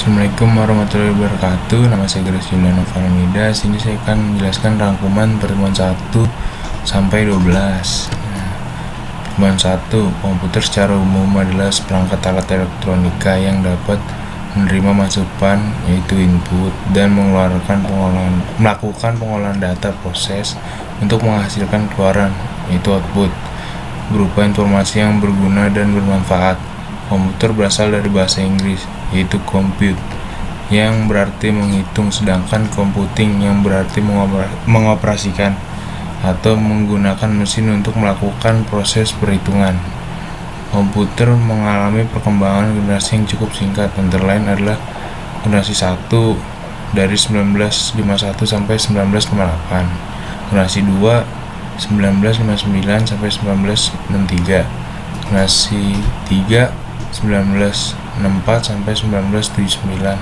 Assalamualaikum warahmatullahi wabarakatuh. Nama saya Grace Juliana Farmida. Sini saya akan menjelaskan rangkuman pertemuan 1 sampai 12. Pertemuan 1, komputer secara umum adalah seperangkat alat elektronika yang dapat menerima masukan, yaitu input, dan melakukan pengolahan data proses untuk menghasilkan keluaran, yaitu output, berupa informasi yang berguna dan bermanfaat. Komputer berasal dari bahasa Inggris, yaitu compute, yang berarti menghitung, sedangkan computing yang berarti mengoperasikan atau menggunakan mesin untuk melakukan proses perhitungan. Komputer mengalami perkembangan generasi yang cukup singkat, antara lain adalah generasi 1 dari 1951 sampai 1958, generasi 2 1959 sampai 1963, generasi 3 1964 sampai 1979,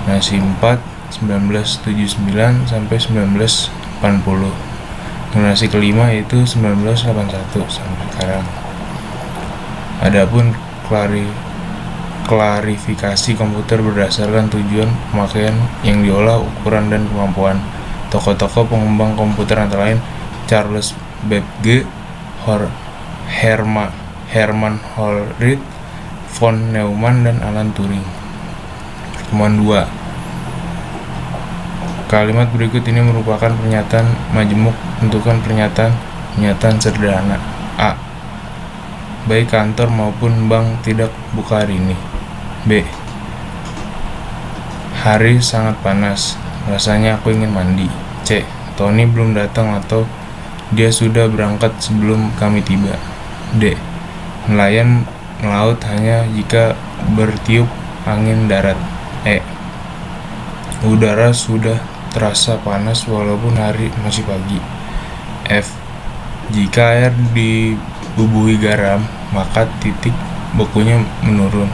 generasi 4 1979 sampai 1980, generasi kelima yaitu 1981 sampai sekarang. Adapun klarifikasi komputer berdasarkan tujuan pemakaian yang diolah, ukuran, dan kemampuan. Tokoh-tokoh pengembang komputer antara lain Charles Babbage, Hermann Hollerith, von Neumann, dan Alan Turing. Pertemuan 2. Kalimat berikut ini merupakan pernyataan majemuk. Tentukan pernyataan sederhana. A. Baik kantor maupun bank tidak buka hari ini. B. Hari sangat panas, rasanya aku ingin mandi. C. Tony belum datang atau dia sudah berangkat sebelum kami tiba. D. Nelayan melaut hanya jika bertiup angin darat. E. Udara sudah terasa panas walaupun hari masih pagi. F. Jika air dibubuhi garam, maka titik bekunya menurun.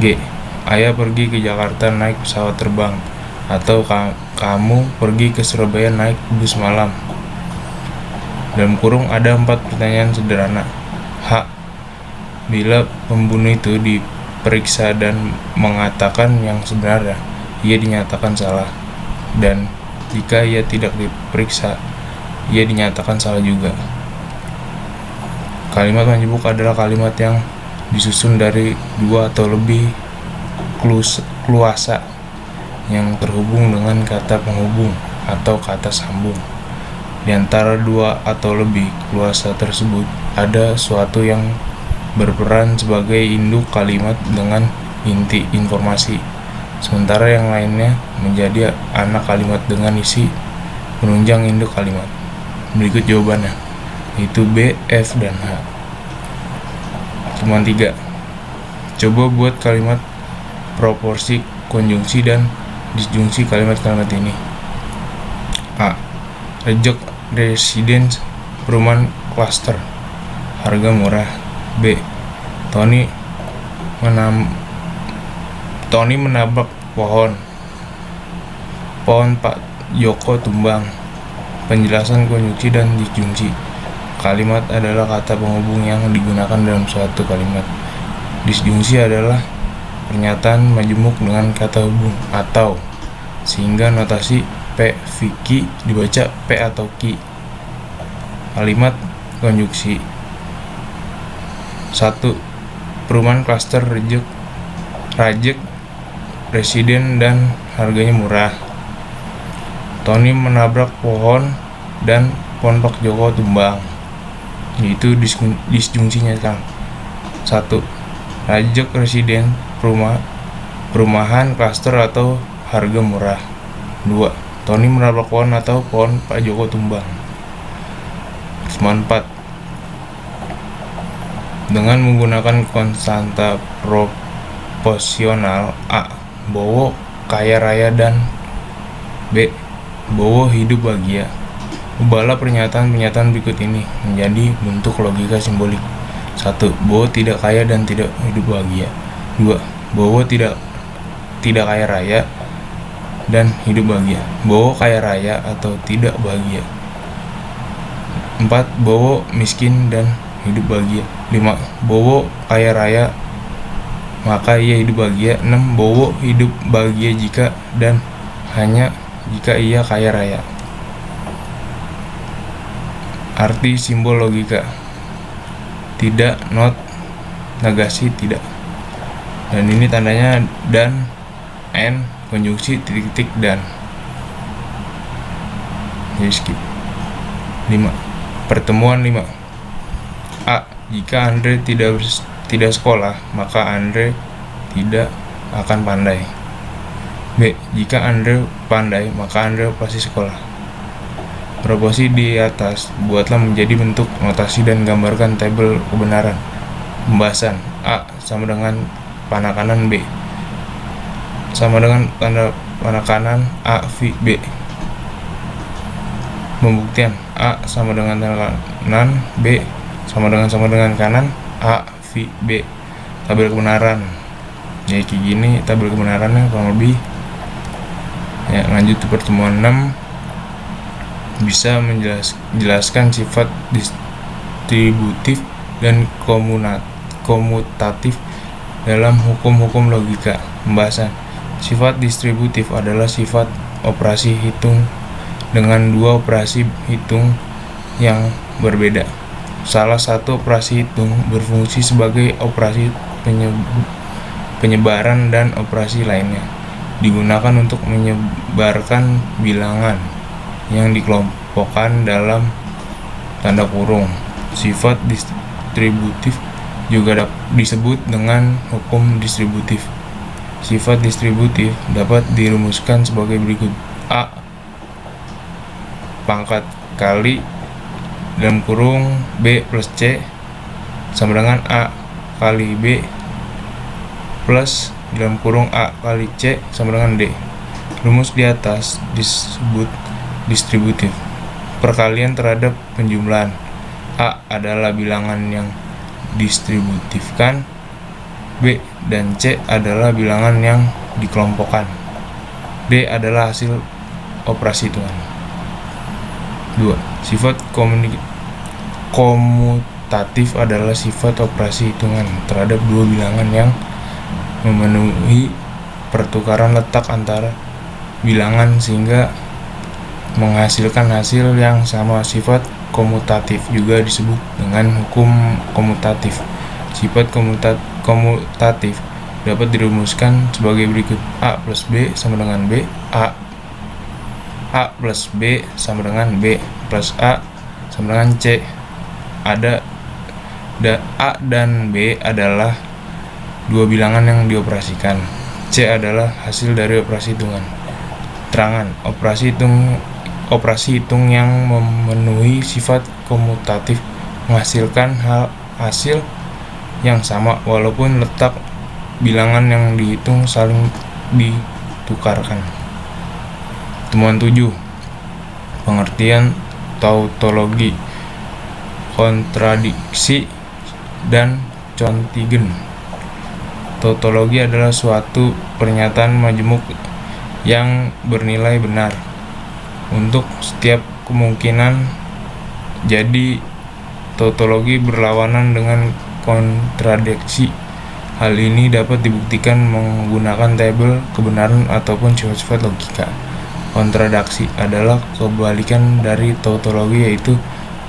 G. Ayah pergi ke Jakarta naik pesawat terbang, atau kamu pergi ke Surabaya naik bus malam. Dalam kurung ada 4 pertanyaan sederhana. H. Bila pembunuh itu diperiksa dan mengatakan yang sebenarnya, ia dinyatakan salah. Dan jika ia tidak diperiksa, ia dinyatakan salah juga. Kalimat majemuk adalah kalimat yang disusun dari 2 atau lebih kluasa yang terhubung dengan kata penghubung atau kata sambung. Di antara 2 atau lebih kluasa tersebut ada suatu yang berperan sebagai induk kalimat dengan inti informasi, sementara yang lainnya menjadi anak kalimat dengan isi penunjang induk kalimat. Berikut jawabannya, yaitu B, F, dan H. Pertemuan 3. Coba buat kalimat proporsi, konjungsi, dan disjungsi kalimat-kalimat ini. A. Reject residence, perumahan klaster, harga murah. B. Tony menabrak pohon Pak Joko tumbang. Penjelasan konjungsi dan disjungsi. Kalimat adalah kata penghubung yang digunakan dalam suatu kalimat. Disjungsi adalah pernyataan majemuk dengan kata hubung atau, sehingga notasi P, Vicky dibaca P atau Ki. Kalimat konjungsi. 1. Perumahan klaster, rajek residen, dan harganya murah. Tony menabrak pohon dan pohon Pak Joko tumbang. Yaitu disjungsinya kan. 1. Rajek residen, perumahan klaster atau harga murah. 2. Tony menabrak pohon atau pohon Pak Joko tumbang. Pertemuan 4. Dengan menggunakan konstanta proporsional. A. Bowo kaya raya, dan B. Bowo hidup bahagia. Ubahlah pernyataan-pernyataan berikut ini menjadi bentuk logika simbolik. 1. Bowo tidak kaya dan tidak hidup bahagia. 2. Bowo tidak kaya raya dan hidup bahagia. Bowo kaya raya atau tidak bahagia. 4. Bowo miskin dan hidup bahagia. 5. Bowo kaya raya maka ia hidup bahagia. 6. Bowo hidup bahagia jika dan hanya jika ia kaya raya. Arti simbol logika. Tidak, not, negasi, tidak. Dan ini tandanya dan, and, konjungsi, titik-titik, dan. Jadi skip. 5. Pertemuan 5. A. Jika Andre tidak sekolah, maka Andre tidak akan pandai. B. Jika Andre pandai, maka Andre pasti sekolah. Proporsi di atas buatlah menjadi bentuk notasi dan gambarkan tabel kebenaran. Pembahasan. A. Sama dengan panah kanan, B sama dengan tanda panah kanan, A, V, B. Pembuktian. A sama dengan tanda kanan, B sama dengan kanan, A, V, B. Tabel kebenaran. Ya kayak gini tabel kebenarannya kurang lebih. Ya, lanjut ke pertemuan 6. Bisa menjelaskan sifat distributif dan komutatif dalam hukum-hukum logika. Pembahasan. Sifat distributif adalah sifat operasi hitung dengan dua operasi hitung yang berbeda. Salah satu operasi hitung berfungsi sebagai operasi penyebaran dan operasi lainnya digunakan untuk menyebarkan bilangan yang dikelompokkan dalam tanda kurung. Sifat distributif juga disebut dengan hukum distributif. Sifat distributif dapat dirumuskan sebagai berikut. A. Pangkat kali dalam kurung B plus C sama dengan A kali B plus dalam kurung A kali C sama dengan D. Rumus di atas disebut distributif. Perkalian terhadap penjumlahan. A adalah bilangan yang distributifkan, B dan C adalah bilangan yang dikelompokkan, D adalah hasil operasi hitungan. 2. Sifat komutatif adalah sifat operasi hitungan terhadap dua bilangan yang memenuhi pertukaran letak antara bilangan sehingga menghasilkan hasil yang sama. Sifat komutatif juga disebut dengan hukum komutatif. Sifat komutatif dapat dirumuskan sebagai berikut. A plus B sama dengan B, A plus B sama dengan B plus A sama dengan C. A dan B adalah dua bilangan yang dioperasikan. C adalah hasil dari operasi hitungan. Terangan. Operasi hitung yang memenuhi sifat komutatif menghasilkan hasil yang sama walaupun letak bilangan yang dihitung saling ditukarkan. Temuan 7. Pengertian tautologi, kontradiksi, dan contigen. Tautologi adalah suatu pernyataan majmuk yang bernilai benar untuk setiap kemungkinan. Jadi tautologi berlawanan dengan kontradiksi. Hal ini dapat dibuktikan menggunakan tabel kebenaran ataupun sifat-sifat logika. Kontradiksi adalah kebalikan dari tautologi, yaitu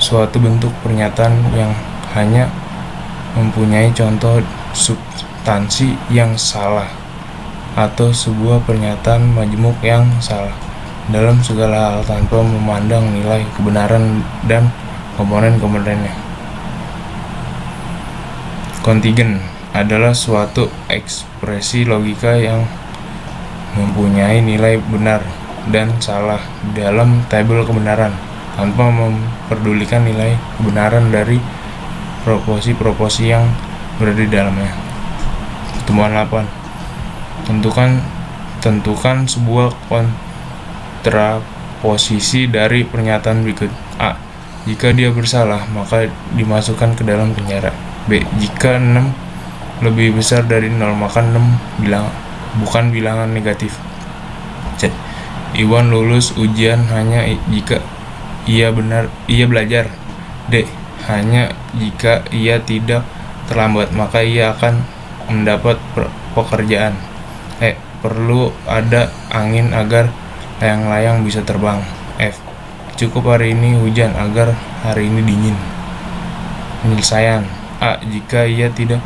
suatu bentuk pernyataan yang hanya mempunyai contoh substansi yang salah atau sebuah pernyataan majmuk yang salah dalam segala hal tanpa memandang nilai kebenaran dan komponen-komponennya. Kontigen adalah suatu ekspresi logika yang mempunyai nilai benar dan salah dalam tabel kebenaran tanpa memperdulikan nilai kebenaran dari proporsi-proporsi yang berada di dalamnya. Temuan 8. Tentukan sebuah kontraposisi dari pernyataan berikut. A. Jika dia bersalah, maka dimasukkan ke dalam penjara. B. Jika 6 lebih besar dari 0, maka 6 bukan bilangan negatif. C. Iwan lulus ujian hanya jika ia belajar. D. Hanya jika ia tidak terlambat, maka ia akan mendapat pekerjaan. Perlu ada angin agar layang-layang bisa terbang. F. Cukup hari ini hujan agar hari ini dingin. Penyelesaian. A. Jika ia tidak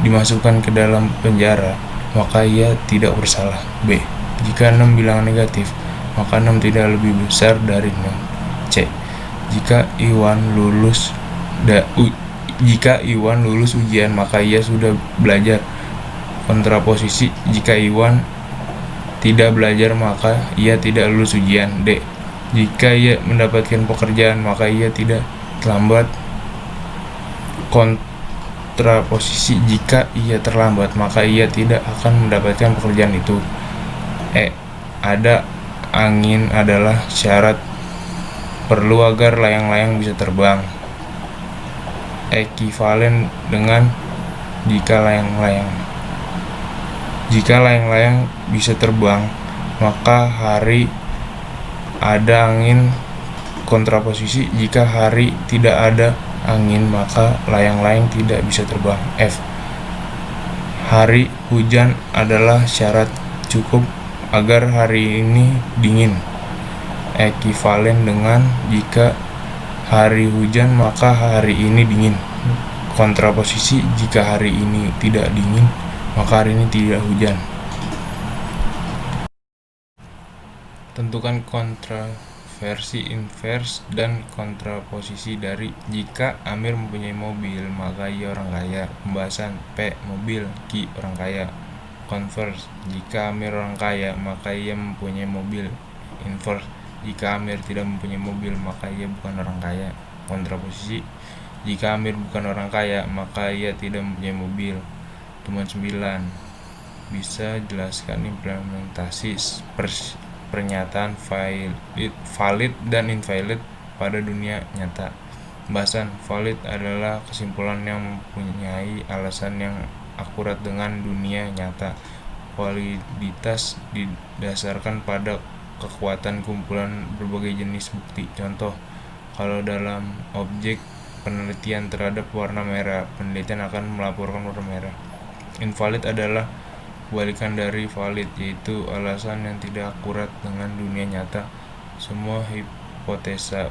dimasukkan ke dalam penjara, maka ia tidak bersalah. B. Jika 6 bilangan negatif, maka 6 tidak lebih besar dari 6. C. Jika Iwan lulus ujian, maka ia sudah belajar. Kontraposisi, jika Iwan tidak belajar, maka ia tidak lulus ujian. D. Jika ia mendapatkan pekerjaan, maka ia tidak terlambat. Kontraposisi, jika ia terlambat, maka ia tidak akan mendapatkan pekerjaan itu. E. Ada angin adalah syarat perlu agar layang-layang bisa terbang. Ekivalen dengan jika layang-layang bisa terbang, maka hari ada angin. Kontraposisi, jika hari tidak ada angin, maka layang-layang tidak bisa terbang. F. Hari hujan adalah syarat cukup agar hari ini dingin. Ekivalen dengan jika hari hujan, maka hari ini dingin. Kontraposisi, jika hari ini tidak dingin, maka hari ini tidak hujan. Tentukan kontraversi invers dan kontraposisi dari jika Amir mempunyai mobil, maka ia orang kaya. Pembahasan. P. Mobil. Q. Orang kaya. Converse. Jika Amir orang kaya, maka ia mempunyai mobil. Inverse. Jika Amir tidak mempunyai mobil, maka ia bukan orang kaya. Kontraposisi. Jika Amir bukan orang kaya, maka ia tidak mempunyai mobil. Temuan 9. Bisa jelaskan implementasi pernyataan valid dan invalid pada dunia nyata. Pembahasan. Valid adalah kesimpulan yang mempunyai alasan yang akurat dengan dunia nyata. Validitas didasarkan pada kekuatan kumpulan berbagai jenis bukti. Contoh, kalau dalam objek penelitian terhadap warna merah, penelitian akan melaporkan warna merah. Invalid adalah kebalikan dari valid, yaitu alasan yang tidak akurat dengan dunia nyata. Semua hipotesa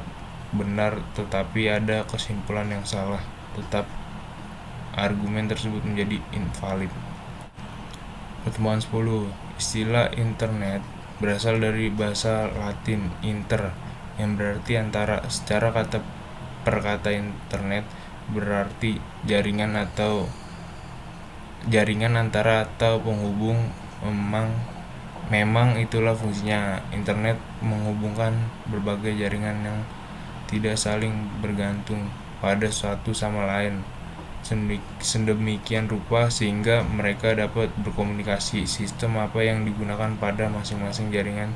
benar, tetapi ada kesimpulan yang salah, tetap argumen tersebut menjadi invalid. Pertemuan 10. Istilah internet berasal dari bahasa Latin inter, yang berarti antara. Secara perkata internet berarti jaringan antara atau penghubung. Memang itulah fungsinya. Internet menghubungkan berbagai jaringan yang tidak saling bergantung pada satu sama lain sedemikian rupa sehingga mereka dapat berkomunikasi. Sistem apa yang digunakan pada masing-masing jaringan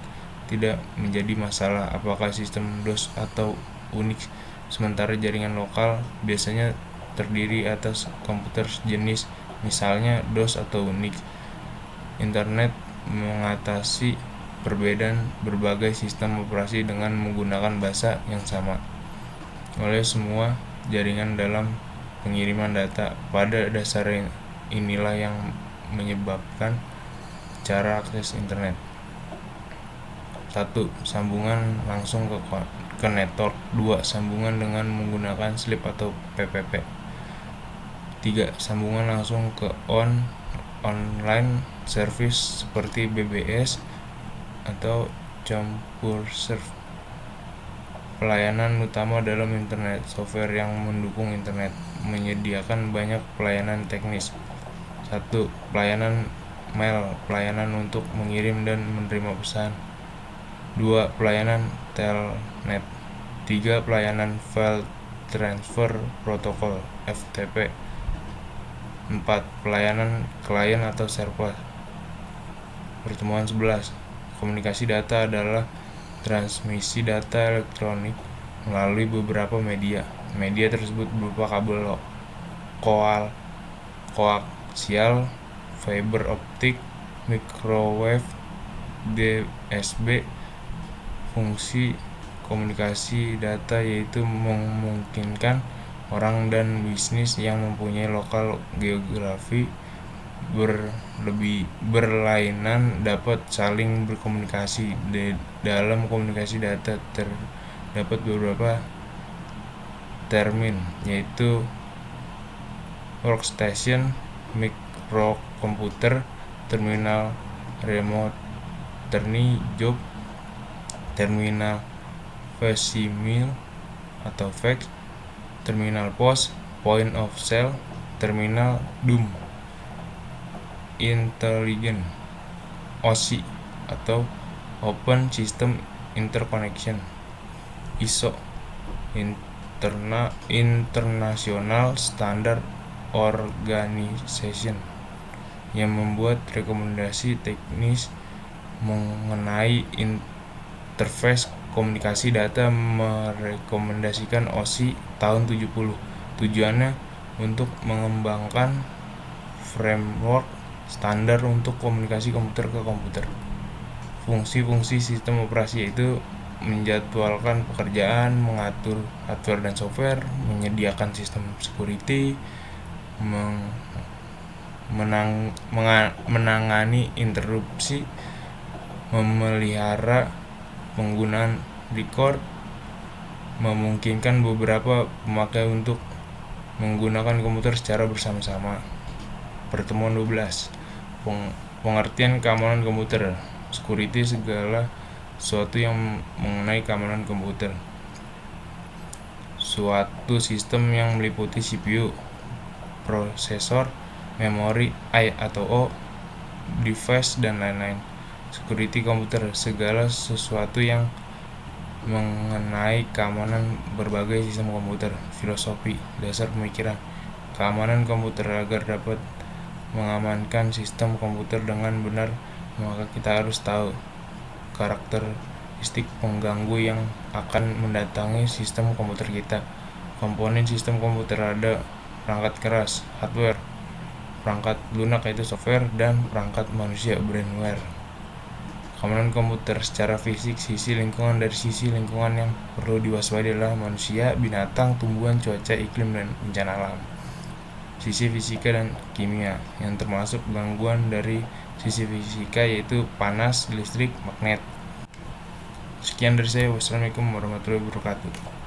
tidak menjadi masalah, apakah sistem DOS atau Unix. Sementara jaringan lokal biasanya terdiri atas komputer jenis misalnya DOS atau Unix. Internet mengatasi perbedaan berbagai sistem operasi dengan menggunakan bahasa yang sama oleh semua jaringan dalam pengiriman data. Pada dasarnya inilah yang menyebabkan cara akses internet. 1. Sambungan langsung ke network. 2. Sambungan dengan menggunakan slip atau PPP. 3. Sambungan langsung ke online service seperti BBS atau CompuServe. Pelayanan utama dalam internet. Software yang mendukung internet menyediakan banyak pelayanan teknis. 1. Pelayanan mail, pelayanan untuk mengirim dan menerima pesan. 2. Pelayanan telnet. 3. Pelayanan file transfer protokol FTP. 4. Pelayanan klien atau server. Pertemuan 11. Komunikasi data adalah transmisi data elektronik melalui beberapa media. Media tersebut berupa kabel koaksial, fiber optik, microwave, DSB. Fungsi komunikasi data yaitu memungkinkan orang dan bisnis yang mempunyai lokal geografi berlainan dapat saling berkomunikasi. Dalam komunikasi data terdapat beberapa termin, yaitu workstation, microkomputer, terminal remote job, terminal facsimile atau fax, terminal POS, point of sale, terminal DUM, intelligent OSI atau Open System Interconnection, ISO, International Standard Organization, yang membuat rekomendasi teknis mengenai interface komunikasi data, merekomendasikan OSI tahun 70. Tujuannya untuk mengembangkan framework standar untuk komunikasi komputer ke komputer. Fungsi-fungsi sistem operasi yaitu menjadwalkan pekerjaan, mengatur hardware dan software, menyediakan sistem security, menangani interupsi, memelihara penggunaan record, memungkinkan beberapa pemakai untuk menggunakan komputer secara bersama-sama. Pertemuan 12. Pengertian keamanan komputer. Security segala sesuatu yang mengenai keamanan komputer. Suatu sistem yang meliputi CPU, prosesor, memori I atau O, device, dan lain-lain. Security komputer segala sesuatu yang mengenai keamanan berbagai sistem komputer. Filosofi dasar pemikiran keamanan komputer. Agar dapat mengamankan sistem komputer dengan benar, maka kita harus tahu karakteristik pengganggu yang akan mendatangi sistem komputer kita. Komponen sistem komputer ada perangkat keras, hardware, perangkat lunak yaitu software, dan perangkat manusia, brainware. Keamanan komputer secara fisik. Sisi lingkungan. Dari sisi lingkungan yang perlu diwaspadai adalah manusia, binatang, tumbuhan, cuaca, iklim, dan bencana alam. Sisi fisika dan kimia, yang termasuk gangguan dari sisi fisika yaitu panas, listrik, magnet. Sekian dari saya. Wassalamualaikum warahmatullahi wabarakatuh.